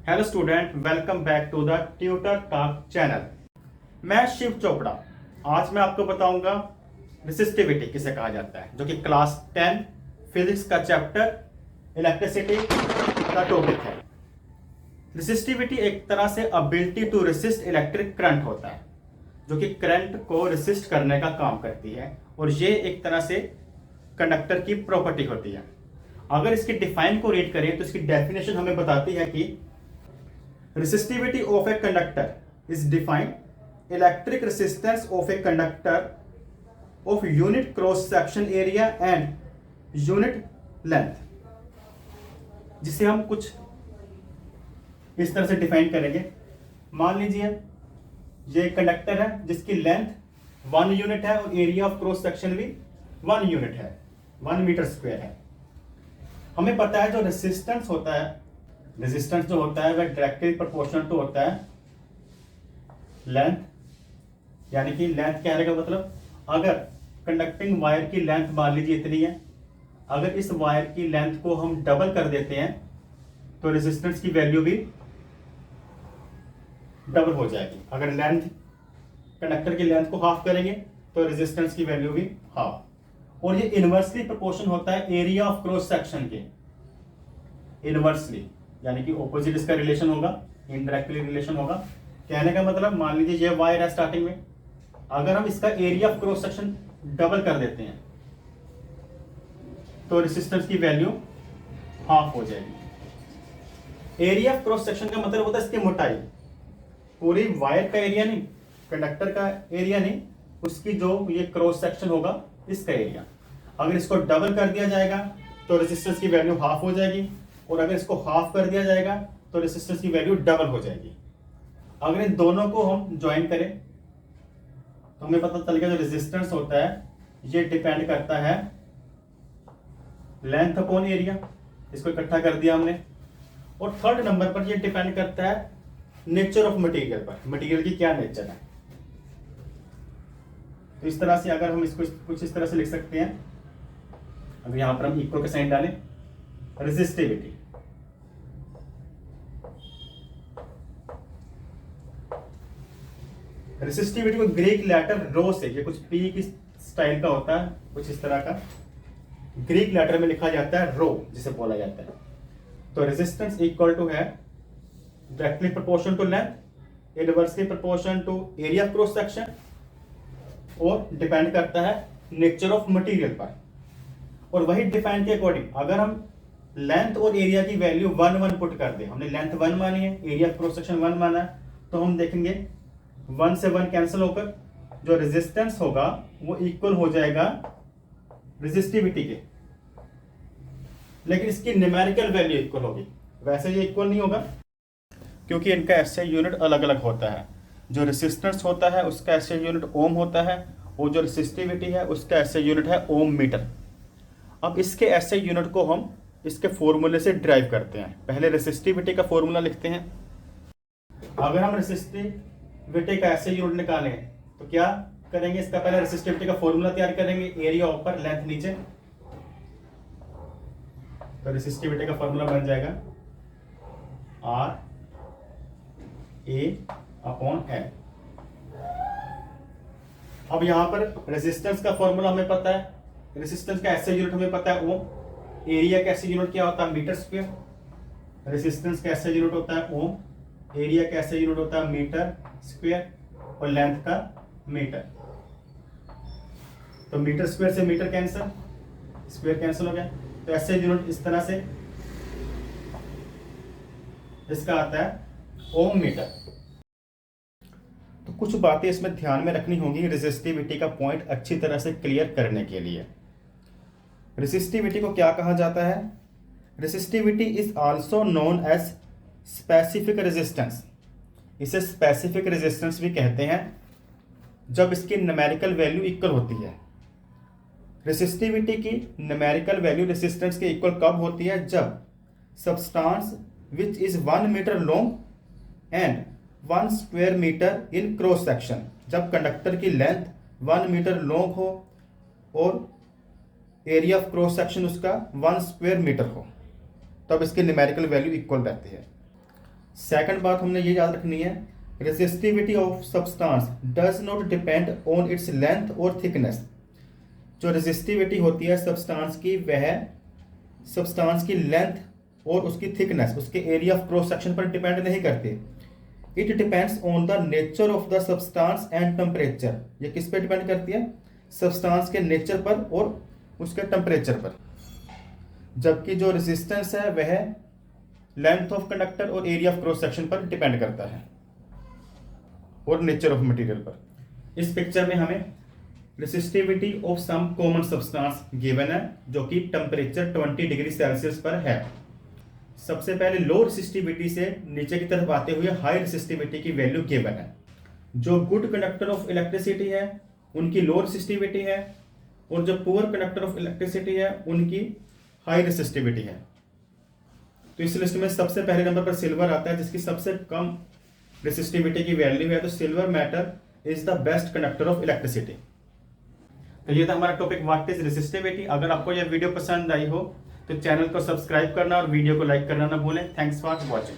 Hello student, welcome back to the tutor talk channel. मैं शिव चोपड़ा। आज मैं आपको बताऊंगा रेसिस्टिविटी किसे कहा जाता है, जो कि क्लास 10 फिजिक्स का चैप्टर इलेक्ट्रिसिटी का टॉपिक है। रेसिस्टिविटी एक तरह से ability to resist electric current होता है, जो कि करंट को रेसिस्ट करने का काम करती है, और ये एक तरह से कंडक्टर की प्रॉपर्टी होती है। अगर इसकी डिफाइन को रीड करें तो इसकी डेफिनेशन हमें बताती है कि resistivity of a conductor is defined electric resistance of a conductor of unit cross section area and unit length, जिसे हम कुछ इस तरह से डिफाइन करेंगे। मान लीजिए ये कंडक्टर है जिसकी लेंथ 1 यूनिट है और एरिया ऑफ क्रॉस सेक्शन भी 1 यूनिट है, 1 मीटर स्क्वायर है। हमें पता है जो रेजिस्टेंस होता है, रेजिस्टेंस जो होता है वह डायरेक्टली प्रोपोर्शनल टू होता है लेंथ, यानी कि लेंथ कहने का मतलब अगर कंडक्टिंग वायर की लेंथ मान लीजिए इतनी है, अगर इस वायर की लेंथ को हम डबल कर देते हैं तो रेजिस्टेंस की वैल्यू भी डबल हो जाएगी। अगर लेंथ कंडक्टर की लेंथ को हाफ करेंगे तो रेजिस्टेंस की वैल्यू भी हाफ, और ये इनवर्सली प्रोपोर्शन होता है एरिया ऑफ क्रॉस सेक्शन के। इनवर्सली यानी कि ऑपोजिट इसका रिलेशन होगा, इनडायरेक्टली रिलेशन होगा। कहने का मतलब मान लीजिए ये वायर है स्टार्टिंग में, अगर हम इसका area of cross section double कर देते हैं तो रेजिस्टेंस की वैल्यू हाफ हो जाएगी। एरिया ऑफ क्रॉस सेक्शन का मतलब होता है इसकी मोटाई, पूरी वायर का एरिया नहीं, कंडक्टर का एरिया नहीं, उसकी जो ये क्रॉस सेक्शन होगा इसका एरिया। अगर इसको डबल कर दिया जाएगा तो रेजिस्टेंस की वैल्यू हाफ हो जाएगी, और अगर इसको हाफ कर दिया जाएगा तो रेजिस्टेंस की वैल्यू डबल हो जाएगी। अगर इन दोनों को हम ज्वाइन करें तो हमें पता चलेगा जो रेजिस्टेंस होता है ये डिपेंड करता है लेंथ अपॉन एरिया, इसको इकट्ठा कर दिया हमने। और थर्ड नंबर पर ये डिपेंड करता है नेचर ऑफ मटेरियल पर, मटेरियल की क्या नेचर है। तो इस तरह से अगर हम इसको कुछ इस तरह से लिख सकते हैं, अगर यहां पर हम इक्वल का साइन डालें, रेजिस्टिविटी रेसिस्टिविटी को ग्रीक लेटर रो से, ये कुछ पी की स्टाइल का होता है, कुछ इस तरह का ग्रीक लेटर में लिखा जाता है रो, जिसे बोला जाता है। तो रेजिस्टेंस इक्वल टू है directly proportion to length, inversely proportion to area of cross section, और डिपेंड करता है नेचर ऑफ मटेरियल पर। और वही डिफाइन के अकॉर्डिंग अगर हम लेंथ और एरिया की वैल्यू 1 1 पुट कर दे, हमने लेंथ 1 मानी है, एरिया ऑफ क्रॉस सेक्शन 1 माना है, तो हम देखेंगे 1 से 1 कैंसिल होकर जो रेजिस्टेंस होगा वो इक्वल हो जाएगा रेजिस्टिविटी के, लेकिन इसकी न्यूमेरिकल वैल्यू इक्वल होगी। वैसे ये इक्वल नहीं होगा क्योंकि इनका एसआई यूनिट अलग अलग होता है। जो रेजिस्टेंस होता है उसका एसआई यूनिट ओम होता है, और जो रेसिस्टिविटी है उसका एसआई यूनिट है ओम मीटर। अब इसके एसआई यूनिट को हम इसके फॉर्मूले से ड्राइव करते हैं। पहले रेसिस्टिविटी का फॉर्मूला लिखते हैं। अगर हम रेसिस्टिविटी का एसआई यूनिट निकालें तो क्या करेंगे, इसका पहले रेसिस्टिविटी का फॉर्मूला तैयार करेंगे, एरिया ऊपर लेंथ नीचे। तो रेसिस्टिविटी का फॉर्मूला बन जाएगा R A अपॉन L। अब यहां पर रेजिस्टेंस का फॉर्मूला हमें पता है, रेजिस्टेंस का एसआई यूनिट हमें पता है ओम, एरिया का एसआई यूनिट क्या होता है मीटर स्क्वायर, रेजिस्टेंस का एसआई यूनिट होता है ओम, एरिया का एसआई यूनिट होता है मीटर स्क्वायर, और लेंथ का मीटर। तो मीटर स्क्वायर से मीटर कैंसिल, स्क्वायर कैंसिल हो गया, तो एसआई यूनिट इस तरह से इसका आता है ओम मीटर। तो कुछ बातें इसमें ध्यान में रखनी होंगी रेजिस्टिविटी का पॉइंट अच्छी तरह से क्लियर करने के लिए। रेजिस्टिविटी को क्या कहा जाता है? Resistivity is also known as specific resistance. इसे स्पेसिफिक रेजिस्टेंस भी कहते हैं जब इसकी न्यूमेरिकल वैल्यू इक्वल होती है। रेजिस्टिविटी की न्यूमेरिकल वैल्यू रेजिस्टेंस के इक्वल कब होती है? जब substance which is 1 meter long and 1 square meter in cross section, जब कंडक्टर की लेंथ 1 मीटर लॉन्ग हो और एरिया ऑफ क्रॉस सेक्शन उसका 1 स्क्वायर मीटर हो, तब इसकी न्यूमेरिकल वैल्यू इक्वल रहती है। सेकंड बात हमने ये याद रखनी है, resistivity of substance does not depend on its length और थिकनेस। जो रेसिस्टिविटी होती है सब्सटेंस की, वह सब्सटेंस की लेंथ और उसकी थिकनेस, उसके एरिया ऑफ क्रॉस सेक्शन पर डिपेंड नहीं करती। It depends on the nature of the substance and temperature. ये किस पे डिपेंड करती है? सब्सटेंस के नेचर पर और उसके टेम्परेचर पर। जबकि जो रेजिस्टेंस है वह लेंथ ऑफ कंडक्टर और एरिया ऑफ क्रॉस सेक्शन पर डिपेंड करता है और नेचर ऑफ मटेरियल पर। इस पिक्चर में हमें resistivity of some common substance given है जो कि टेम्परेचर 20 डिग्री सेल्सियस पर है। सबसे पहले लो रेसिस्टिविटी से नीचे की तरफ आते हुए हाई रेसिस्टिविटी की वैल्यू गिवन है। जो गुड कंडक्टर ऑफ इलेक्ट्रिसिटी है उनकी लो रेसिस्टिविटी है, और जो पुअर कंडक्टर ऑफ इलेक्ट्रिसिटी है उनकी हाई रेसिस्टिविटी है। तो इस लिस्ट में सबसे पहले नंबर पर सिल्वर आता है जिसकी सबसे कम रेसिस्टिविटी की वैल्यू है। तो silver metal is the best conductor of electricity. तो ये था हमारा टॉपिक व्हाट इज रेसिस्टिविटी। अगर आपको यह वीडियो पसंद आई हो तो चैनल को सब्सक्राइब करना और वीडियो को लाइक करना ना भूलें। Thanks for watching.